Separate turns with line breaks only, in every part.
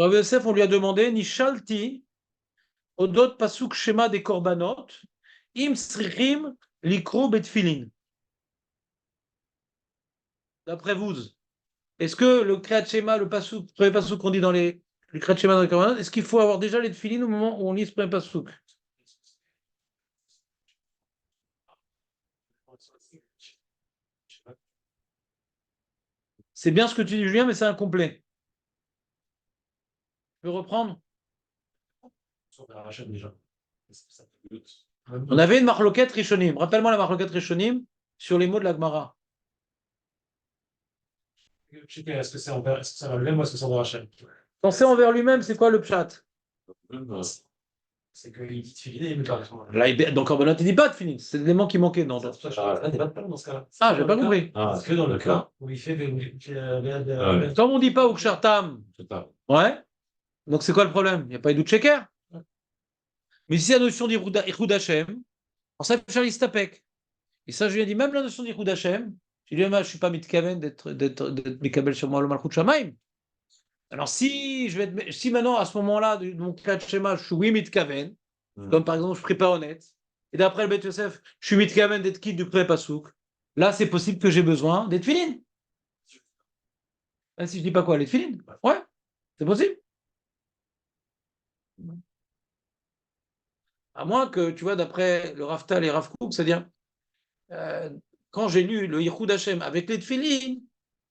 Rav Yosef, on lui a demandé, Nishalti, Odot Pasuk Shema des Korbanot, Im Srichim Likro Betfilin. D'après vous, est-ce que le Kriyat Shema, le premier pasuk qu'on dit dans le Kriyat Shema dans les Korbanot, est-ce qu'il faut avoir déjà les Tfilin au moment où on lit ce premier pasuk? C'est bien ce que tu dis, Julien, mais c'est incomplet. Tu peux reprendre? On avait une marloquette Rishonim. Rappelle-moi la marloquette Rishonim sur les mots de la Gemara.
Est-ce que c'est envers lui-même ou est-ce que c'est envers Hachem?
Quand c'est envers lui-même, c'est quoi le pshat?
C'est qu'il dit tefilin, mais pas.
Là, donc Korbanot, il dit pas de finin. C'est l'élément qui manquait. Non,
Là, il n'y a pas de problème dans ce cas-là.
ah, j'ai pas compris.
C'est que dans le cas où il fait.
Comme on dit pas Ukshartam. Ouais. Donc c'est quoi le problème? Il n'y a pas eu de sheker. Mais si la notion d'Ichud Hashem, alors ça fait Charlie Stapek. Et ça, je lui ai dit, même la notion d'Ichud Hashem, je lui ai dit, je ne suis pas mitkaven d'être mikabel sur moi le malchut shamaim. Alors si maintenant, à ce moment-là, de mon cas de schéma, je suis oui mitkaven, comme par exemple, je prie pas honnête, et d'après le Beth Yosef, je suis mitkaven d'être quitte du pré-pasouk, là, c'est possible que j'ai besoin d'être filin. Si je dis pas quoi, les filin. Ouais, c'est possible. À moins que, tu vois, d'après le Raftal et Rav Kook, c'est-à-dire, quand j'ai lu le Yichud Hashem avec les tefilin,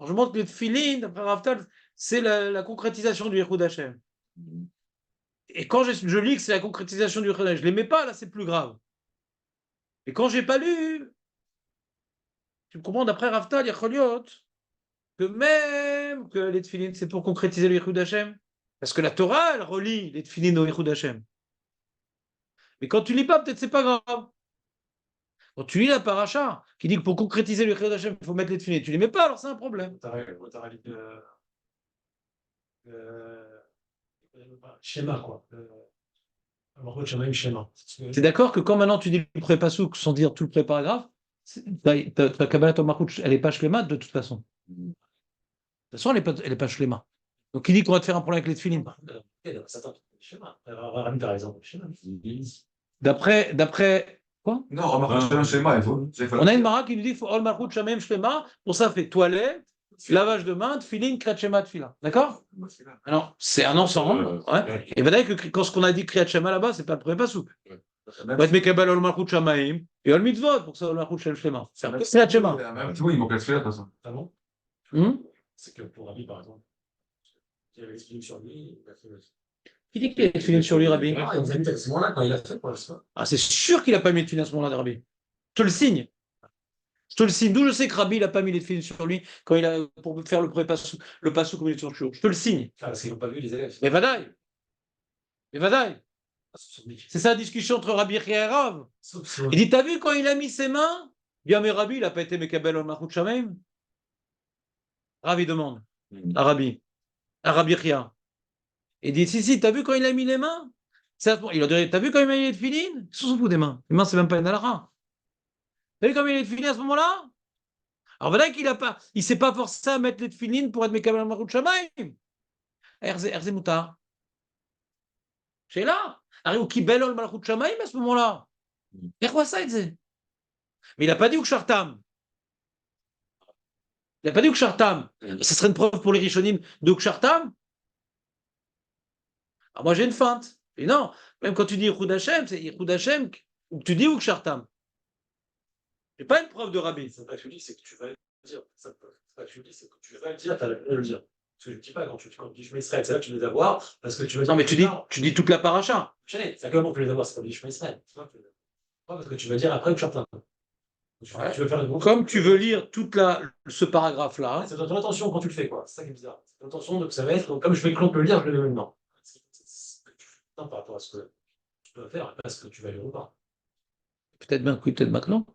je montre que les tefilin, d'après Raftal, c'est la concrétisation du Yichud Hashem. Et quand je lis que c'est la concrétisation du Yichud Hashem, je ne les mets pas, là, c'est plus grave. Et quand je n'ai pas lu, tu me comprends, d'après Raftal, Yacholiot, que même que les tefilin, c'est pour concrétiser le Yichud Hashem. Parce que la Torah, elle relie les tefilin au Yichud Hashem. Mais quand tu lis pas, peut-être c'est pas grave. Quand tu lis la paracha, qui dit que pour concrétiser le Yichud Hashem, il faut mettre les tefilin, tu les mets pas, alors c'est un problème.
Schéma, quoi. Schéma.
T'es d'accord que quand maintenant tu dis le pré-pasouk sans dire tout le pré-paragraphe, ta Kabbalat Marouch, elle n'est pas shlema de toute façon. De toute façon, elle est pas shlema. Donc il dit qu'on va te faire un problème avec les tefilin. D'après quoi?
Non, remarque, un schéma, il faut.
On a une mara qui nous dit qu'il faut Ol Malchut Shamem Shlema. Pour ça, fait toilette, lavage de main, tefilin, Kriyat Shema, tefila. D'accord? Alors, c'est un ensemble. Ouais. Et vous voyez que quand ce qu'on a dit Kriyat Shema là-bas, c'est pas le premier pasouk. On va être Mekabel Ol Malchut Shamaim et Ol Mitzvot pour que ça Ol Malchut Shlema. C'est Kriyat Shema.
Oui, il manque la tefila de toute façon.
Ah bon? C'est que pour Rabbi, par exemple, il y avait l'explication sur lui, il a fait le.
Qui dit qu'il a tefilin sur lui, Rabbi?
Ah, il vous a mis à ce moment-là quand il a fait, quoi, je sais pas.
Ah, c'est sûr qu'il n'a pas mis de tefilin à ce moment-là, Rabbi. Je te le signe. Je te le signe. D'où je sais que Rabbi n'a pas mis les tefilin sur lui quand il a pour faire le pasouk comme il est sur le show. Je te le signe.
Ah, parce qu'ils n'ont pas vu les élèves.
Mais vadaï. Mais vadaï. C'est ça la discussion entre Rabbi et Rav. Il dit, t'as vu quand il a mis ses mains? Bien, mais Rabbi, il n'a pas été Mekabel Ol Malchut Shamaim. Rav, il demande à Rabbi Chia. Il dit, si, t'as vu quand il a mis les mains? Il a dit, t'as vu quand il a mis les tefilin? Ils s'en foutent des mains. Les mains, c'est même pas une halakha. T'as vu quand il a mis les tefilin à ce moment-là? Alors voilà qu'il il s'est pas forcé à mettre les tefilin pour être Mekabel Ol Malchut Shamaim. Erze Moutar. C'est là. Arrive au Kibel Ol Malchut Shamaim à ce moment-là. Et quoi ça, il disait? Mais il n'a pas dit Ukshartam. Il n'a pas dit Ukshartam. Ce serait une preuve pour les Rishonim de Ukshartam. Alors moi j'ai une feinte. Et non, même quand tu dis Yichud Hashem, c'est Yichud Hashem ou tu dis Ukshartam. C'est pas une preuve de Rabbi.
C'est pas que tu dis, c'est que tu vas le dire. C'est pas que tu dis, c'est que tu vas le dire, tu as le dire. Parce que je ne dis pas quand tu dis Shema Israël, c'est là que tu veux les avoir. Parce que tu vas
non, mais tu dis toute la paracha.
C'est à quel moment tu les avoir, c'est pas du Shema Israël. Parce que tu vas dire après Ukshartam.
Ouais. Tu veux faire comme tu veux lire ce paragraphe-là.
C'est ton intention quand tu le fais, quoi. C'est ça qui est bizarre. C'est ton intention, donc ça va être, donc, comme je vais le lire, je le mets maintenant. Par rapport à ce que tu dois faire, pas ce que tu vas lire ou pas.
Peut-être bien, oui, peut-être maintenant.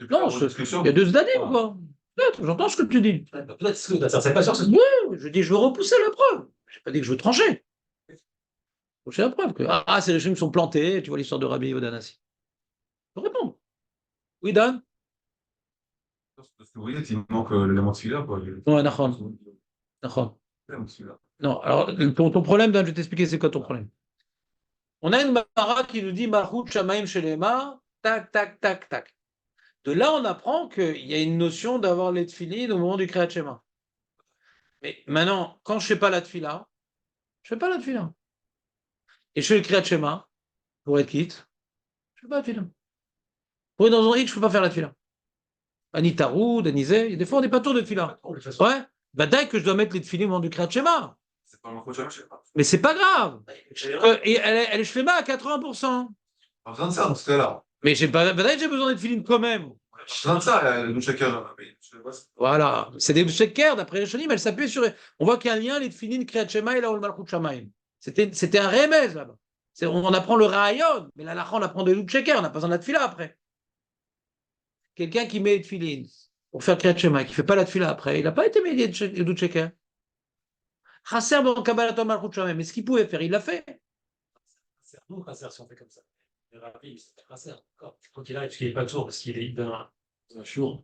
Non, il y a 2 années, quoi. Peut-être, j'entends ce que tu dis.
Peut-être, c'est pas sûr que ce
oui, je dis, je veux repousser la preuve. Je n'ai pas dit que je veux trancher. C'est la preuve que, ces régimes sont plantés, tu vois l'histoire de Rabbi Yodanassi. Je peux répondre. Oui, Dan?
Parce que vous dites, il manque l'élément de celui-là, quoi.
Ouais, Nachon. Non, alors ton problème, Dan, je vais t'expliquer c'est quoi ton problème. On a une Mara qui nous dit Malchut Shamaim Shelema, tac, tac, tac, tac. De là, on apprend qu'il y a une notion d'avoir les tefilines au moment du Kriyat Shema. Mais maintenant, quand je ne fais pas la tefila, je ne fais pas la tefila. Et je fais le Kriyat Shema, pour être quitte, je ne fais pas la tefila. Pour être dans un X, je ne peux pas faire la tefila. Ani Taroud, Anizé, des fois on n'est pas tour de tefila. Ouais, bah dès que je dois mettre les tefilines au moment du Kriyat Shema.
C'est pas le Malchut Shamaim, je sais pas.
Mais c'est pas grave. Et elle est shema à 80%.
Pas besoin de ça dans ce cas-là.
Mais j'ai besoin de tefilines quand même.
Pas besoin de ça, le chacun.
Voilà, c'est des sheker, d'après les Shonim, elle s'appuie sur. On voit qu'il y a un lien, les tefilines, Kriyat Shema et là, le Malchut Shamaim. C'était un remez là-bas. On apprend le Rayon, mais là, on apprend des sheker, on n'a pas besoin de la tefila après. Quelqu'un qui met les tefilines pour faire Kriyat Shema, qui ne fait pas la tefila après, il n'a pas été médié de sheker. Chasser bon Kabbalaton Malchut Shamaim, mais ce qu'il pouvait faire, il l'a fait.
Nous, Khasser, si on fait comme ça. Le Rabbi, c'est Khasser. Quand il arrive, parce qu'il n'est pas tour, parce qu'il est dans un jour,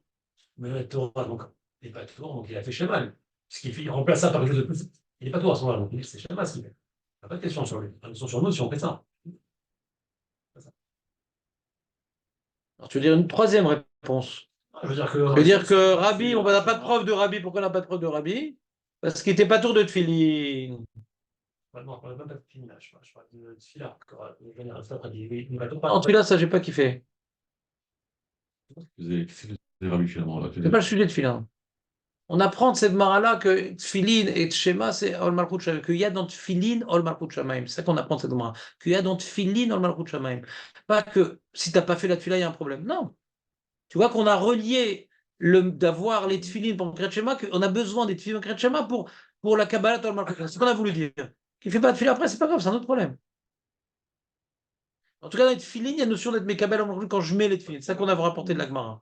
mais le Torah, donc il n'est pas tour, donc il a fait Shemal. Parce qu'il remplace ça par quelque chose de plus. Il n'est pas tour à ce moment-là, donc c'est Shemal ce qu'il fait. Il n'y a pas de question sur lui. La question sur nous, si on fait ça.
Alors, tu veux dire une troisième réponse.
Je veux dire
que Rabbi, on n'a pas de preuve de Rabbi. Pourquoi on n'a pas de preuve de Rabbi? Parce qu'il n'était pas tour de tefilin.
Non, je ne parle même pas de film, là. Je parle de Fila.
En celui-là, ça, j'ai pas kiffé.
C'est Rabbi finalement. Là,
C'est pas le sujet de tefilin. On apprend de cette mara-là que tefilin et tshema, c'est Ol Malchut Shamaim. Qu'il y a dans tefilin Ol Malchut Shamaim. C'est ça qu'on apprend de cette mara. Qu'il y a dans tefilin Ol Malchut Shamaim. Pas que si tu n'as pas fait la tefila, il y a un problème. Non. Tu vois qu'on a relié d'avoir les tefilin pour le Kriyat Shema, qu'on a besoin des tefilin pour le Kriyat Shema pour la Kabbalah Ol Malchut Shamaim. C'est ce qu'on a voulu dire. Qui ne fait pas de tefila après, c'est pas grave, c'est un autre problème. En tout cas, dans les tefilin, il y a une notion d'être Mekabel quand je mets les tefilin. C'est ça qu'on a rapporté de la Gemara.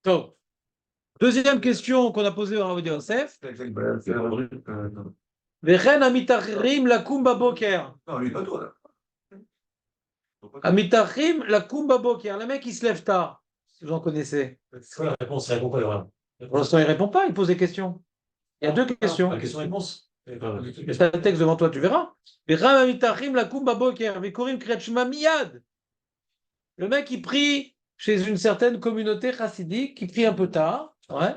Donc, deuxième question qu'on a posée au Rav Yosef. Vechen amitachrim la kumba boker.
Non, lui, pas toi, là.
Amitachrim la kumba boker. Le mec, il se lève tard. Si vous en connaissez.
C'est quoi la réponse? Il répond pas, Laurent.
Pour l'instant, il ne répond pas, il pose des questions. Il y a deux questions.
La question-réponse.
Tu as le texte devant toi, tu verras. Vechen amitachrim la kumba boker. Vekorim kriyat shema miyad. Le mec, il prie chez une certaine communauté chassidique, qui prie un peu tard. Ouais.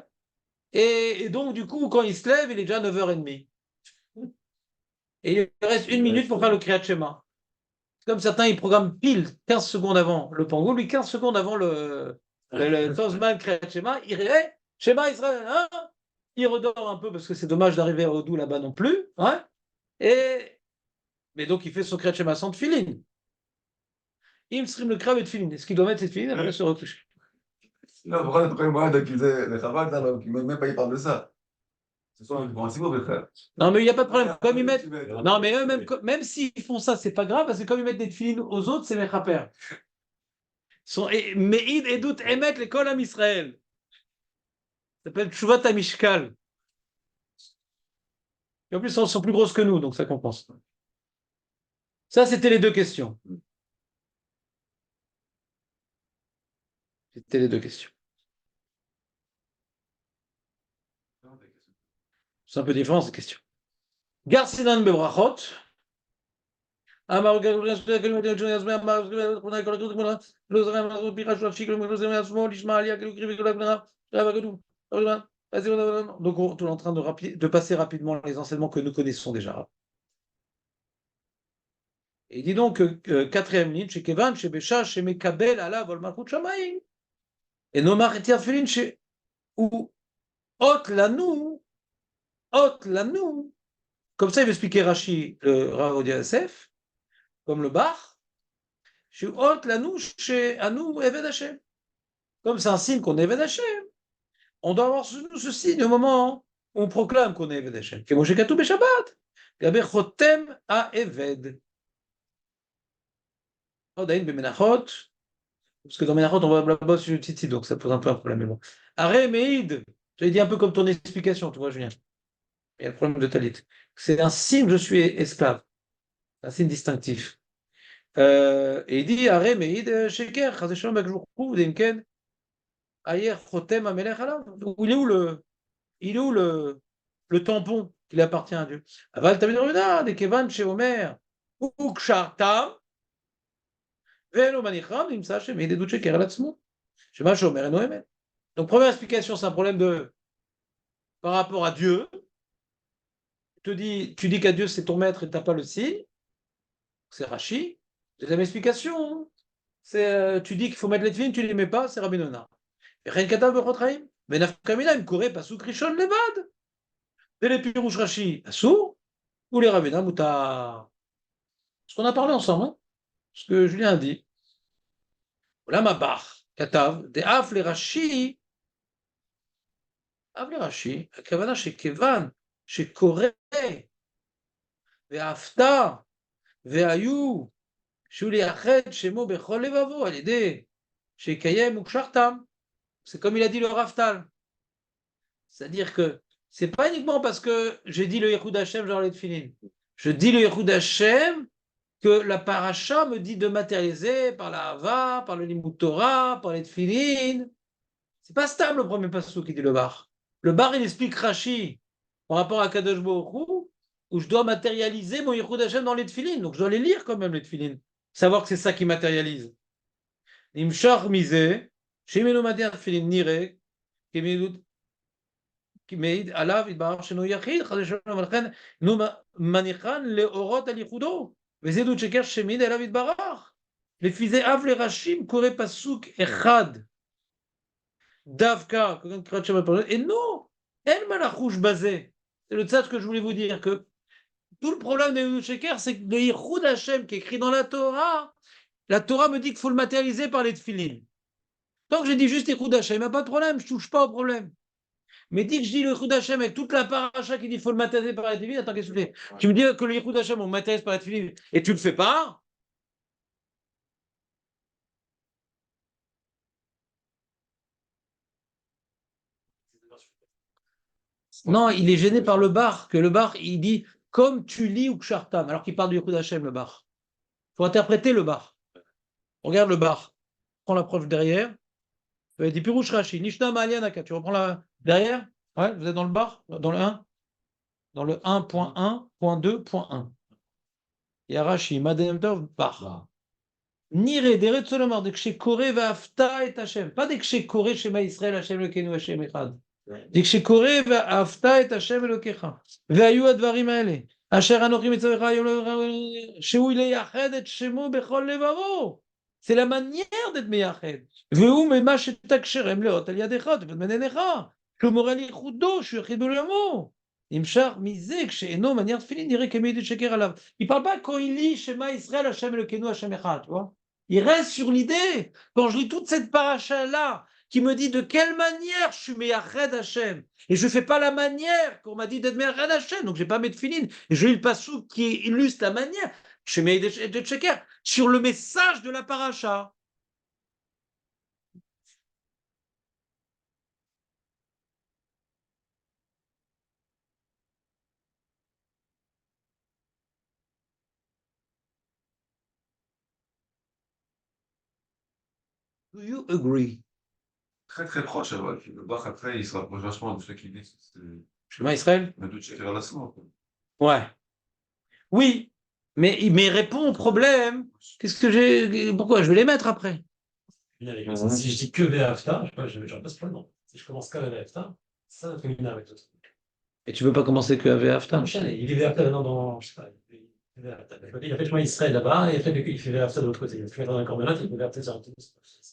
Et donc, du coup, quand il se lève, il est déjà 9h30. Et il reste 1 minute pour faire le Kriyat Shema. Comme certains, ils programment pile 15 secondes avant le Pango, lui 15 secondes avant le Tozman Kriyat Shema, il réveille, Shema Israël, hein, il redort un peu parce que c'est dommage d'arriver au Hodou là-bas non plus. Hein, mais donc, il fait son Kriyat Shema sans tefilin. Il stream le Kriyat et tefilin. Est-ce qu'il doit mettre ses tefilin après se recoucher?
Non, pourquoi le moyen d'accuser les Chabad, là, qui même pas y parle de ça? Ce sont un grand signe, frère.
Non, mais il n'y a pas de problème. Comme ils mettent. Non, mais eux, même s'ils font ça, c'est pas grave, parce que comme ils mettent des tefilines aux autres, c'est Mechaper. Meïd et doute émettent l'école à Israël. Ça s'appelle Tshuvat Amishkal. Et en plus, elles sont plus grosses que nous, donc ça compense. Ça, c'était les deux questions. C'était les deux questions. C'est un peu différent, ces questions. Garcinan Bebrachot. Donc, on est en train de passer rapidement les enseignements que nous connaissons déjà. Et il dit donc, quatrième ligne, chez Kevan, chez Bécha, chez Mekabel, Allah, Volmachut Shamaim. Et Nomar et Tiafilin, chez ou Ot Lanou, comme ça il veut expliquer Rashi, le Rav Yosef, comme le Bach, chez Ot Lanou, chez Anou, Eved Hashem. Comme c'est un signe qu'on est Eved Hashem, on doit avoir ce signe au moment où on proclame qu'on est Eved Hashem. Que Moshe Katou Beshabbat, Gaber Chotem a Eved. Odaïn Bemenachot, parce que dans Menachot, on va là-bas sur le Titi, donc ça pose un peu un problème. Mais bon. Aré Meïd, j'avais dit un peu comme ton explication, tu vois, Julien. Il y a le problème de Talit. C'est un signe, je suis esclave. Un signe distinctif. Et il dit Aré Meïd Sheker, Chazeshon Bakjourkou, Demken, Ayer Chotem Amelech Alav. Il est où le le tampon qu'il appartient à Dieu. Aval Tamid Rabbeinu, des Kevan chez Omer, ou Kshartam, Velo Manicham, il me sache, mais des doutes chez Keralatzmo. Je sais Omer et Noémet. Donc, première explication, c'est un problème par rapport à Dieu. Tu dis qu'à Dieu c'est ton maître et tu n'as pas le signe. C'est Rashi. Deuxième explication, c'est tu dis qu'il faut mettre les tefilines, tu ne les mets pas, c'est Rabbi Nona. Rien katav bechotraim. Mais nafkamina, il me courait pas sous Krishon levad. Et les pirouches Rashi, assour, ou les rabbinats mouta. Ce qu'on a parlé ensemble, hein, ce que Julien a dit. Voilà ma barre, katav, des af les Rashi, af les Rashi, הכוונה שכיוון שקורא ואהבת והיו שהוא לייחד שמו בכל לבבו על ידי שיקיים וקשרתם. C'est comme il a dit le Raftal. C'est-à-dire que c'est pas uniquement parce que j'ai dit le Yehoud Hashem dans les Tfilin. Je dis le Yehoud Hashem que la paracha me dit de matérialiser par la Hava, par le Limud Torah, par les Tfilin. C'est pas stable le premier passage qui dit le bar. Le bar, il explique Rashi par rapport à Kadosh Baruch Hu, où je dois matérialiser mon Yehoud Hashem dans les Tfilin. Donc je dois les lire quand même, les Tfilin. Savoir que c'est ça qui matérialise. Nimshach misé, shemenu mater Tfilin nire, qui מעיד עליו יתברך שאינו יחיד, חס ושלום, ולכן נו מניחן לאורות על ייחודו, וזה עדות שקר שמעיד עליו יתברך. לפי זה אף לרשים קורא פסוק אחד, דווקא, אינו, אין מה לחוש בזה. C'est le tzad que je voulais vous dire, que tout le problème de Yehud Sheker, c'est que le Yichud Hashem qui est écrit dans la Torah me dit qu'il faut le matérialiser par les tefilin. Tant que j'ai dit juste Yichud Hashem, il n'y a pas de problème, je ne touche pas au problème. Mais dis que je dis le Yichud Hashem avec toute la paracha qui dit qu'il faut le matérialiser par les tefilin, attends, qu'est-ce que tu fais? Tu me dis que le Yichud Hashem, on le matérialise par les tefilin, et tu ne le fais pas? Non, il est gêné par le bar, que le bar, il dit comme tu lis ou kshartam, alors qu'il parle du Yichud Hashem, le bar. Il faut interpréter le bar. Regarde le bar. Prends la preuve derrière. Il dit Pirouche Rashi, Nishna Ma'alianaka. Tu reprends la derrière? Ouais, vous êtes dans le bar? Dans le 1? Dans le 1.1.2.1. Il y a Rashi, Madem Tov, bar. Nire, deret Solomar, de Kshekore Vafta et Hashem. Pas de Kshekore Shema Israël, Hashem Lekenu, Hashem Echad. De Kshekore Vafta et Hashem Elokecha. Ve'ayu advarim haele. Asher anochi mitzavecha shehu leyached et shemo bechol levavo. C'est la manière d'être meyached. Ve'u mema shetakcherem leot al yadecha tefet menenecha. Shomor al yichudo shuyachid bolamo. Imshar mizeh kshe'eno manière tefilin nireh kemei sheker alav. Il parle pas quand il lit Shema Israël Hashem Elokeinu Hashem Echad, tu vois. Il reste sur l'idée. Quand je lis toute cette paracha là, qui me dit de quelle manière je suis meyached Hashem. Et je ne fais pas la manière qu'on m'a dit d'être meyached Hashem, donc je n'ai pas mis de filin. Et je lis le passou qui illustre la manière. Je suis meyached de Sheker sur le message de la paracha. Do you agree?
Très très proche, ouais. Le Bach après, il se rapproche vachement de ce qu'il dit.
Shema Israël?
Mais de Sheker Alassmo.
Ouais. Oui, mais répond au problème. Qu'est-ce que j'ai. Pourquoi? Je vais les mettre après.
Si je dis que Ve'afta, je n'en passe pas le nom. Si je commence qu'à Ve'afta, ça va terminer avec d'autres.
Et tu veux pas commencer que avec Haftar?
Il est Ve'afta maintenant dans. Je sais pas. Il a fait Shema Israël là-bas, et il fait Ve'afta de l'autre côté. Il fait dans un corbelat, il fait Ve'afta sur un tout.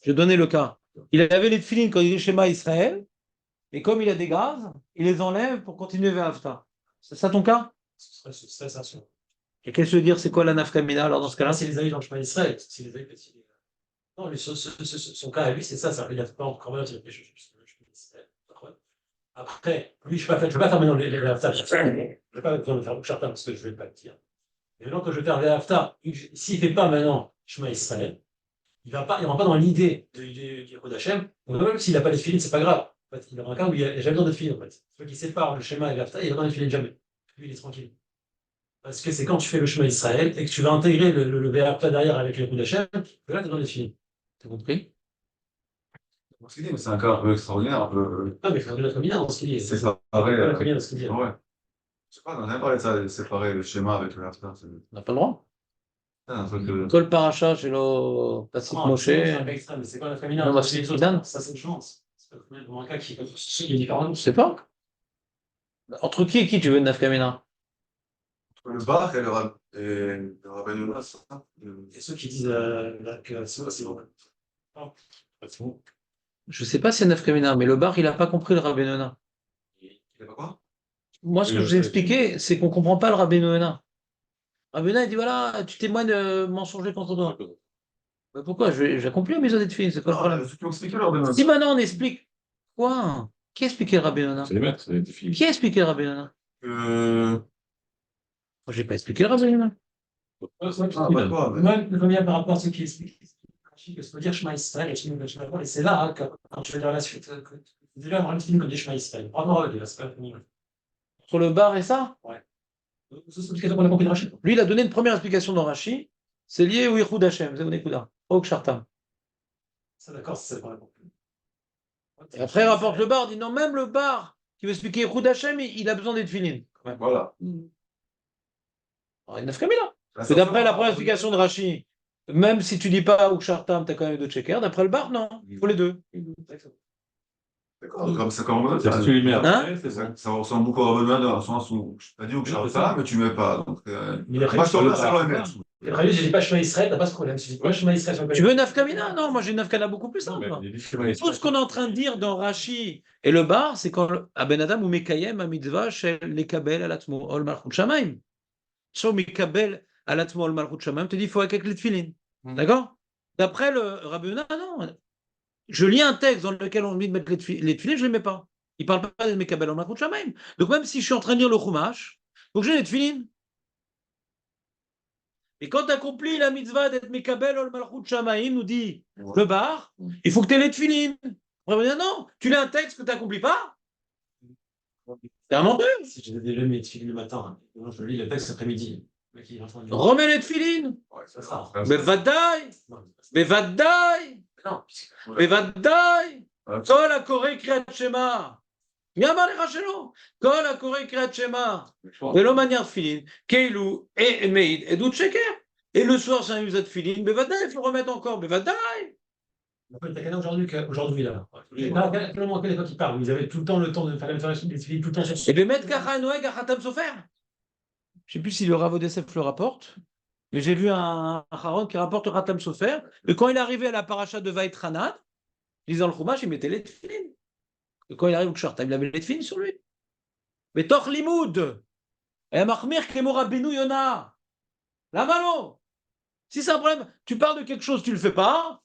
Je vais donner le cas. Il avait les tefilines quand il est Shema Israël, et comme il a des gaz, il les enlève pour continuer vers Haftar. C'est ça ton cas?
Ce serait ça.
Et qu'est-ce que je veux dire? C'est quoi la nafkamina alors dans ce cas-là?
C'est les avis dans le Shema Israël. Non, lui, son cas à lui, c'est ça. Il a fait pas encore mal. Après, lui, je ne vais pas faire maintenant les Ve'afta. Je ne vais pas besoin de faire Shartam parce que je ne vais pas le dire. Et maintenant que je vais faire Ve'afta, s'il ne fait pas maintenant Shema Israël, il ne rentre pas dans l'idée du Yichud Hashem. Donc même s'il n'a pas les filines, ce n'est pas grave. En fait, il aura un cas où il n'y a jamais besoin de filines. En fait. Celui qui sépare le schéma et Ve'afta, il n'a pas de filines jamais. Lui, il est tranquille. Parce que c'est quand tu fais le chemin Israël et que tu vas intégrer le Ve'afta derrière avec le Yichud Hashem, que là, tu es dans les filines. T'as compris?
Ce qu'il dit, mais c'est un cas un peu extraordinaire, un peu.
Ah, mais il faut la combiner dans ce qu'il dit.
C'est ça,
La combiner dans ce qu'il dit.
Ouais. sais pas, on a rien parlé de ça, de séparer le schéma avec le Haftar. C'est
On n'a pas le droit.
un truc de.
Kol paracha shelo Pasik Moshe.
C'est un peu extrême, mais c'est quoi la féminin?
Non, bah,
C'est les
c'est
autres.
Dan.
Ça, c'est une chance. C'est pas le moins un cas qui est différent.
Je sais pas. Entre qui et qui tu veux une nafkamina?
Le bar et le Rabbi Yonah, c'est ça.
Et ceux qui disent là, que c'est bon. Non, c'est bon.
Je sais pas si c'est nafkamina, mais le bar, il a pas compris le Rabbi Nona.
Il a pas quoi?
Moi, ce que je vous ai expliqué, c'est qu'on comprend pas le Rabbi Nona. Rabbi Nona, il dit voilà, tu témoignes mensonger contre toi. Bah, pourquoi? J'ai accompli la maison des filles, c'est quoi le
Non,
problème?
ceux qui ont expliqué le Rabbi Yonah.
Si maintenant on explique. Quoi? Qui a expliqué le Rabbi Nona?
C'est les maîtres, c'est des filles.
Qui a expliqué le Rabbi Nona?
Que.
Moi, j'ai pas expliqué le Rabbi Nona.
Ah, pas quoi, mais.
Moi, je reviens par rapport à ceux qui expliquent que ça veut dire Shema Israël et Shema Israël. Et c'est là, hein, quand tu vas dire la suite, que déjà, on a une comme des Shema Israël. Vraiment, là, c'est pas fini.
Entre le bar et ça?
C'est l'explication qu'on a compris de Rachid.
Lui, il a donné une première explication dans Rashi. C'est lié au Yichud Hashem, Zéou Nekuda, au Kshartam.
Ça, d'accord, c'est ça qu'on a compris.
Et après, il rapporte le bar, dit non, même le bar qui veut expliquer Yichud Hashem, il a besoin d'être filin.
Voilà.
Alors, il n'a fait là. D'après la première explication de Rashi, même si tu dis pas ou Kshartam, tu as quand même deux checkers. D'après le bar, non, il faut les deux.
D'accord, comme ça, comme
C'est tu les mets
Hein?
après, c'est bon.
ça ressemble beaucoup à Rabbi Yonah dans le sens où je t'ai dit que je ça, mais tu mets pas. Donc,
Mais après,
moi, je te
tu
remercie
peux
à
pas.
l'OMS.
Et après, j'ai dit pas Shema Israël, t'as pas ce problème. Si tu dis pas Shema Israël, sur le
Tu veux Nafkamina? Non, moi j'ai une Nafkana beaucoup plus
Non,
simple.
mais il y a des schémas
Tout ce qu'on est en train de dire dans Rashi et le bar, c'est quand à Ben Adam ou Mekayem à mitzvah shel lekabel alatmo ol malchut shamaim. Sur Mekabel alatmo ol malchut shamaim, te dit il faut avec les tefilin. D'accord? D'après le Rabbi Yonah, non. Je lis un texte dans lequel on dit de mettre les tefilin, je ne les mets pas. Il ne parle pas de Mekabel ol malchut shamaim. Donc même si je suis en train de lire le Chumash, il faut que j'ai les tefilin. Et quand tu accomplis la mitzvah d'être Mekabel ol malchut shamaim, nous dit le bar, il faut que tu aies les tefilin. On va dire non, tu lis un texte que tu n'accomplis pas. T'es un menteur.
Si j'ai déjà mes filles le matin, hein, je lis le texte après-midi.
Remets les tefilin.
Ça sera.
Mais vadaï,
Non,
mais vadaï,
non.
mais vadaï. Kol הקורא קריאת שמע. מי אמר לך שלא? כל הקורא קריאת שמע. ולא מניח תפילין, כאילו מעיד עדות שקר. Et le soir, c'est un usage de tefilin, בוודאי, il faut remettre encore, בוודאי.
Aujourd'hui, là. Tellement quelle époque ils parlent. Ils avaient tout le temps le temps de faire la méthodologie des filles, tout le temps.
Et באמת ככה נוהג החתם סופר. Je ne sais plus si le Rav Odessef le rapporte, mais j'ai vu un Haron qui rapporte le Khatam Sofer, et quand il est arrivé à la paracha de Vaït Hanad, lisant le Chumash, il mettait les tefilin. Et quand il arrive au Kshartam, il avait les tefilin sur lui. Mais Toch Limoud, et Machmir Kemo Rabbeinu Yona, la malo. Si c'est un problème, tu parles de quelque chose, tu ne le fais pas.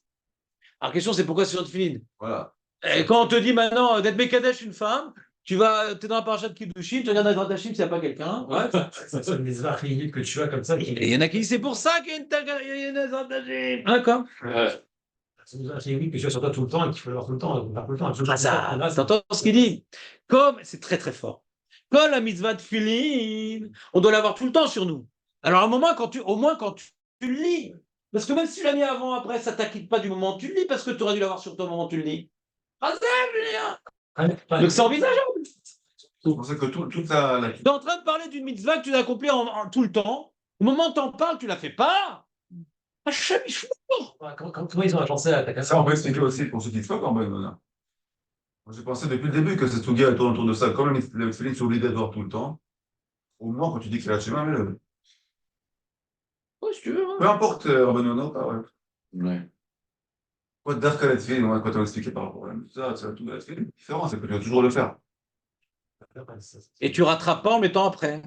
Alors la question c'est pourquoi c'est sur tefilin.
Voilà.
Et quand on te dit maintenant d'être Mekadesh une femme, tu es dans la paracha de Kiddushin, tu regardes dans la Hashim s'il n'y a pas quelqu'un.
Ouais, c'est une des archives que tu as comme ça.
Et il y en a qui disent c'est pour ça qu'il y a une Ezrat Hashim. D'accord.
C'est une archive que tu as sur toi tout le temps et qu'il faut l'avoir tout le temps. Pas tout le temps.
Ah, ça, t'entends ce qu'il dit? Comme, c'est très très fort. Comme la mitzvah de Philin, on doit l'avoir tout le temps sur nous. Alors à un moment, au moins quand tu le lis, parce que même si tu l'as mis avant, après, ça ne t'acquitte pas du moment où tu le lis, parce que tu aurais dû l'avoir sur toi au moment où tu le lis. Donc c'est envisageable.
C'est pour ça que toute la.
Tu es en train de parler d'une mitzvah que tu dois accomplir tout le temps. Au moment où tu en parles, tu ne la fais pas. Hachem, il
Comment ils ont pensé à ta casse?
Ça, on peut expliquer aussi pour ceux qui ne sont pas en bonne honneur. J'ai pensé depuis le début que cette Sougia tourne autour de ça. Comme les Tefilin sont obligés d'être tout le temps, au moins quand tu dis que c'est la schéma, mets-le.
Ouais, si tu veux.
Peu importe, Rabbi Yonah ou pas, ouais.
Ouais.
Quoi de Darka la Tefilin, ouais, quand on a expliqué par rapport à ça, c'est tout la Tefilin différent, c'est que tu vas toujours le faire.
Et tu rattrapes pas en mettant après.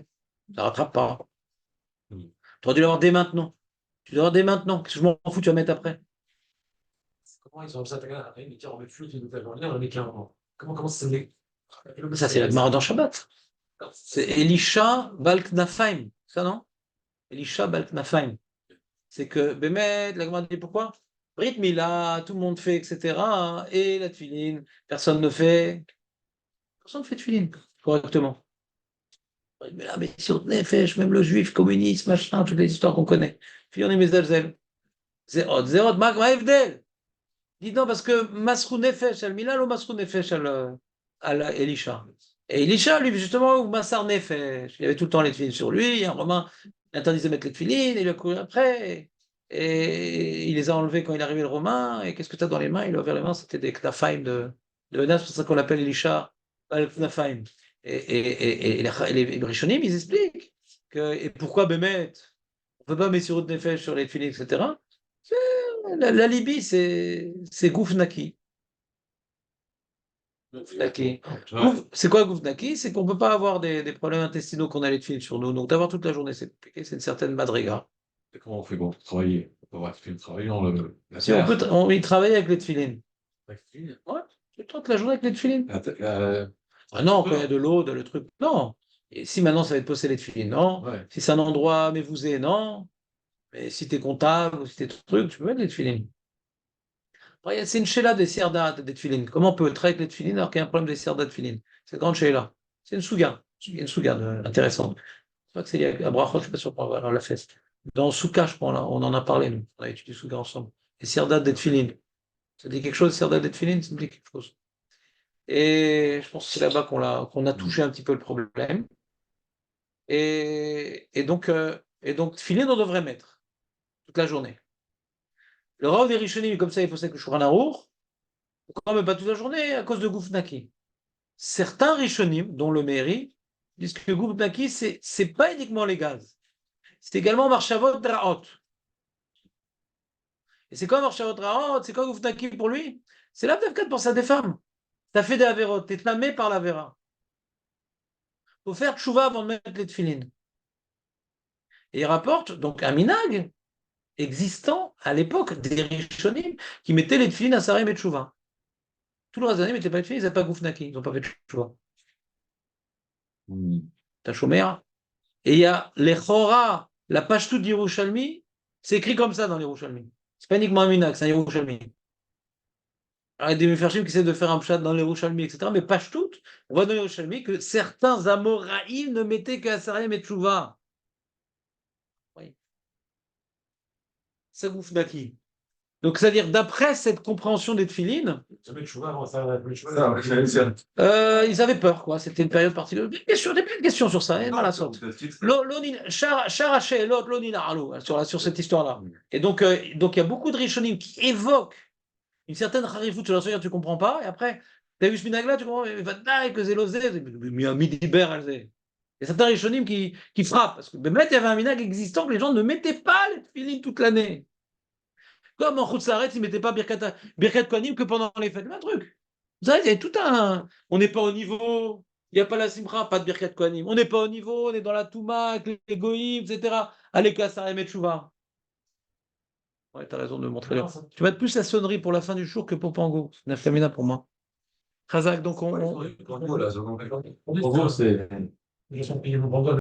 Ça rattrape pas. Tu aurais dû l'avoir dès maintenant. Tu dois l'avoir dès maintenant. Qu'est-ce que je m'en fous, tu vas mettre après.
Comment ils ont ça après, mais tiens, on met plus une nouvelle journée, on met qu'un an. Comment ça s'est.
Ça, c'est la Gemara dans Shabbat. C'est Elisha Balknafaim. Ça, non? Elisha Balknafaim. C'est que, Bémet, la Gemara dit pourquoi? Brit Mila, tout le monde fait, etc. Et la tefilin, personne ne fait. Personne ne fait tefilin correctement. Mais là, mais sur Nefesh, même le juif, communiste, machin, toutes les histoires qu'on connaît. Puis on est Mezalzel. Zerot, Magma Evdel. Dis non, parce que Masrou Nefesh, al Milal ou Masrou Nefesh, al Elisha. Et Elisha, lui, justement, ou Massar Nefesh, il avait tout le temps les tefilines sur lui, il y a un Romain il interdisait de mettre les tefilines, il a couru après, et il les a enlevés quand il est arrivé le Romain, et qu'est-ce que tu as dans les mains? Il a ouvert les mains, c'était des knafaim de Hénas, c'est pour ça qu'on l'appelle Elisha al-Knafaim. Et les Rishonim, ils expliquent et pourquoi Bémet, on ne peut pas mettre sur Nefesh sur les tefilines, etc. La Libye, c'est Goufnaki. Goufnaki. C'est quoi Goufnaki? C'est qu'on ne peut pas avoir des problèmes intestinaux qu'on a les tefilines sur nous. Donc d'avoir toute la journée, c'est compliqué, c'est une certaine madriga.
Et comment on fait pour travailler? On peut avoir fait travailler dans la
Si on
terre.
peut il travaille avec les tefilines.
Avec les tefilines.
Ouais, c'est toute la journée avec les tefilines.
La-
Ah non, quand il y a de l'eau, le truc, non. Et si maintenant ça va être posséder les tefilines, non.
Ouais.
Si c'est un endroit mévousé, non. Mais si t'es comptable ou si t'es truc, tu peux mettre les tefilines. Après, c'est une sheila des sierdat des tefilines. Comment on peut travailler avec les tefilines alors qu'il y a un problème des sierdat de tefilines? C'est une grande sheila. C'est une souga. Il y a une souga intéressante. Je crois que c'est lié à Brachot, je ne suis pas sûr qu'on va la fête. Dans Souka, je crois, là, on en a parlé, nous. On a étudié Souka ensemble. Et sierdat des tefilines. Ça dit quelque chose, sierdat des tefilines? Ça me dit quelque chose. Et je pense que c'est là-bas qu'on a touché un petit peu le problème. Et donc, tefilines, on devrait mettre toute la journée. Le Rav des Rishonim, comme ça, il faut que le Shulchan Arour. Pourquoi même pas toute la journée? À cause de Goufnaki. Certains Rishonim, dont le Meiri, disent que Goufnaki, c'est pas uniquement les gaz. C'est également Marshavot Draot. Et c'est quoi Marshavot Draot? C'est quoi Goufnaki pour lui? C'est l'Avdavkat pour ça des femmes. T'as fait des Averot, t'es tamé par l'Avera. Faut faire tchouva avant de mettre les tefilines. Et il rapporte donc un minag existant à l'époque des Rishonim qui mettaient les tefilines à Sarim et tchouva. Tout le reste de l'année, ils mettaient pas de tefilines, ils n'avaient pas Goufnaki, ils n'ont pas fait tchouva. T'as chômeur. Et il y a les Chora, la Pashtout d'Yerushalmi, c'est écrit comme ça dans l'Yerushalmi. C'est pas uniquement un minag, c'est un Yerushalmi. Alors, il y a des Mefarshim qui essaient de faire un pshat dans l'Yerushalmi, etc. Mais Pashtout, on voit dans l'Yerushalmi que certains Amoraïm ne mettaient qu'à Sarim et tchouva. Oui. C'est Goufnaki. Donc, c'est-à-dire, d'après cette compréhension des tefilines,
Ça met le chouva avant ça, le chouva.
Ça, j'allais dire.
ils avaient peur, quoi. C'était une période particulière. Des plein de questions sur ça, mal à sorte. Sur cette histoire-là. Et donc, il y a beaucoup de Rishonim qui évoquent une certaine harifout sur la soya, tu ne comprends pas, et après, tu as vu ce minag-là, tu comprends, il va que zélosé, il y a un midiber, il y a certains Rishonim qui frappent, parce que il y avait un minag existant que les gens ne mettaient pas les tefilines toute l'année. Comme en Khoutsaret, ils ne mettaient pas Birkat Kohanim que pendant les fêtes. Le même truc. Vous savez, il y a tout un. On n'est pas au niveau. Il n'y a pas la Simcha, pas de Birkat Kohanim. On n'est pas au niveau, on est dans la Touma, avec les Goïm, etc. Allez, Kassar et Chouva. Ouais, t'as raison de me montrer. Tu vas être plus la sonnerie pour la fin du jour que pour Pango. C'est une afkamina pour moi. Khazak, donc
En gros, c'est.
Je sens payer mon